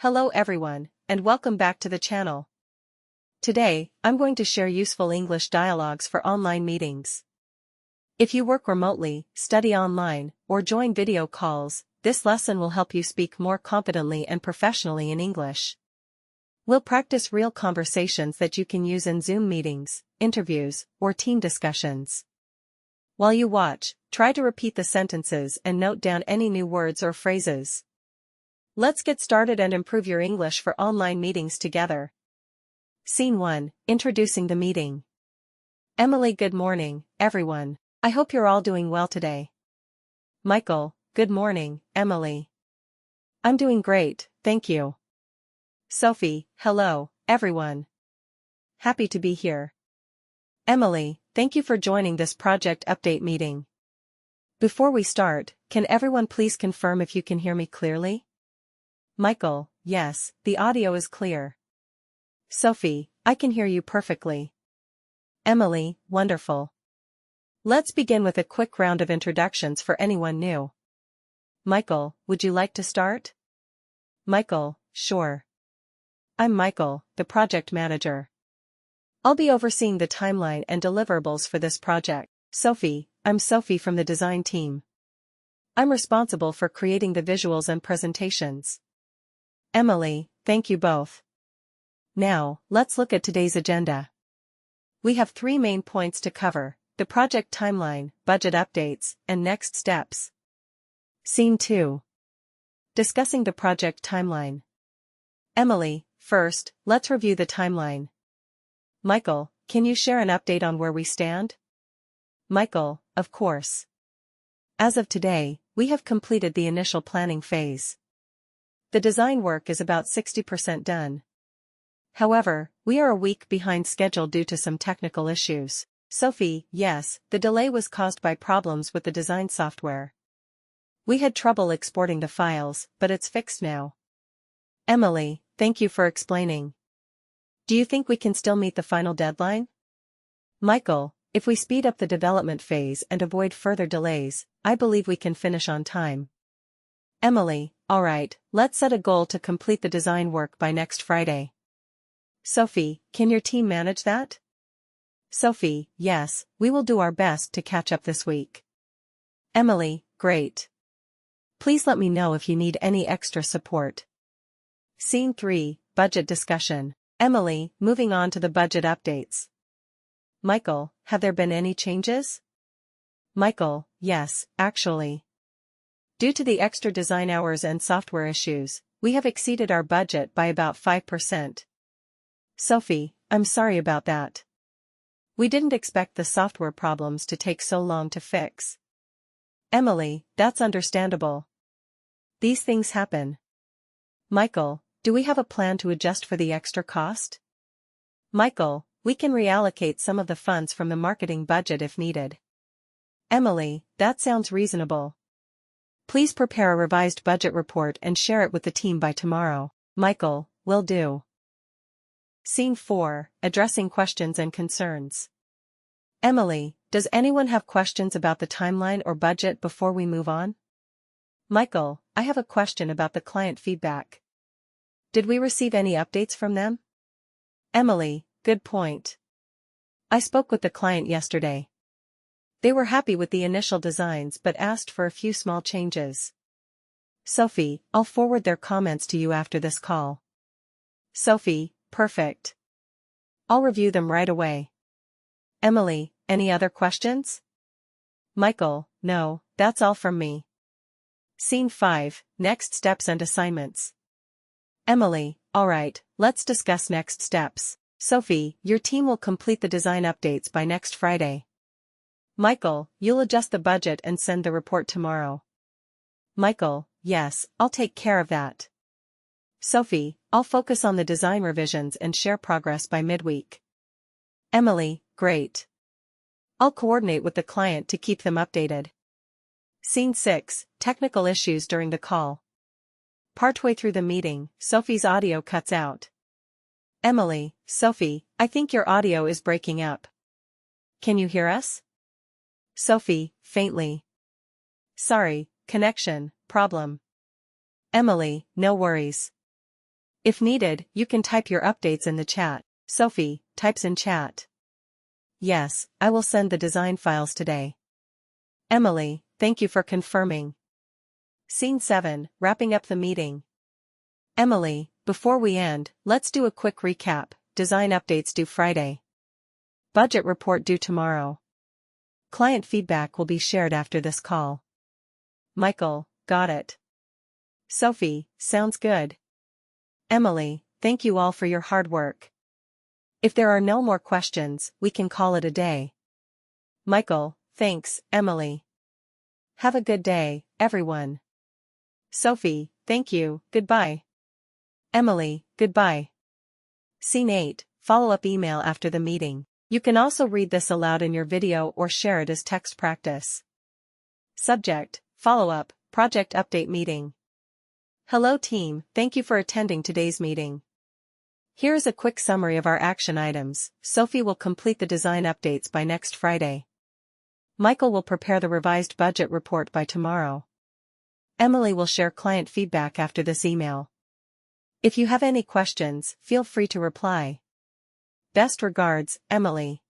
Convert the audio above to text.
Hello everyone, and welcome back to the channel. Today, I'm going to share useful English dialogues for online meetings. If you work remotely, study online, or join video calls, this lesson will help you speak more confidently and professionally in English. We'll practice real conversations that you can use in Zoom meetings, interviews, or team discussions. While you watch, try to repeat the sentences and note down any new words or phrases. Let's get started and improve your English for online meetings together. Scene 1, Introducing the meeting. Emily: Good morning, everyone. I hope you're all doing well today. Michael: Good morning, Emily. I'm doing great, thank you. Sophie: Hello, everyone. Happy to be here. Emily: Thank you for joining this project update meeting. Before we start, can everyone please confirm if you can hear me clearly? Michael: Yes, the audio is clear. Sophie: I can hear you perfectly. Emily: Wonderful. Let's begin with a quick round of introductions for anyone new. Michael: Would you like to start? Michael: Sure. I'm Michael, the project manager. I'll be overseeing the timeline and deliverables for this project. Sophie: I'm Sophie from the design team. I'm responsible for creating the visuals and presentations. Emily: Thank you both. Now, let's look at today's agenda. We have 3 main points to cover: the project timeline, budget updates, and next steps. Scene 2. Discussing the project timeline. Emily: First, let's review the timeline. Michael: Can you share an update on where we stand? Michael: Of course. As of today, we have completed the initial planning phase. The design work is about 60% done. However, we are a week behind schedule due to some technical issues. Sophie: Yes, the delay was caused by problems with the design software. We had trouble exporting the files, but it's fixed now. Emily: Thank you for explaining. Do you think we can still meet the final deadline? Michael: If we speed up the development phase and avoid further delays, I believe we can finish on time. Emily: All right, let's set a goal to complete the design work by next Friday. Sophie: Can your team manage that? Sophie: Yes, we will do our best to catch up this week. Emily: Great. Please let me know if you need any extra support. Scene 3, Budget discussion. Emily: Moving on to the budget updates. Michael: Have there been any changes? Michael: Yes, actually. Due to the extra design hours and software issues, we have exceeded our budget by about 5%. Sophie: I'm sorry about that. We didn't expect the software problems to take so long to fix. Emily: That's understandable. These things happen. Michael: Do we have a plan to adjust for the extra cost? Michael: We can reallocate some of the funds from the marketing budget if needed. Emily: That sounds reasonable. Please prepare a revised budget report and share it with the team by tomorrow. Michael: Will do. Scene 4, Addressing questions and concerns. Emily: Does anyone have questions about the timeline or budget before we move on? Michael: I have a question about the client feedback. Did we receive any updates from them? Emily: Good point. I spoke with the client yesterday. They were happy with the initial designs but asked for a few small changes. Sophie: I'll forward their comments to you after this call. Sophie: Perfect. I'll review them right away. Emily: Any other questions? Michael: No, that's all from me. Scene 5, Next steps and assignments. Emily: All right, let's discuss next steps. Sophie: Your team will complete the design updates by next Friday. Michael: You'll adjust the budget and send the report tomorrow. Michael: Yes, I'll take care of that. Sophie: I'll focus on the design revisions and share progress by midweek. Emily: Great. I'll coordinate with the client to keep them updated. Scene 6, Technical issues during the call. Partway through the meeting, Sophie's audio cuts out. Emily: Sophie, I think your audio is breaking up. Can you hear us? Sophie: Faintly. Sorry, connection problem. Emily: No worries. If needed, you can type your updates in the chat. Sophie types in chat. Yes, I will send the design files today. Emily, thank you for confirming. Scene 7, wrapping up the meeting. Emily, before we end, let's do a quick recap. Design updates due Friday. Budget report due tomorrow. Client feedback will be shared after this call. Michael, got it. Sophie, sounds good. Emily, thank you all for your hard work. If there are no more questions, we can call it a day. Michael, thanks, Emily. Have a good day, everyone. Sophie, thank you, goodbye. Emily, goodbye. Scene 8, follow-up email after the meeting. You can also read this aloud in your video or share it as text practice. Subject, follow-up, project update meeting. Hello team, thank you for attending today's meeting. Here is a quick summary of our action items. Sophie will complete the design updates by next Friday. Michael will prepare the revised budget report by tomorrow. Emily will share client feedback after this email. If you have any questions, feel free to reply. Best regards, Emily.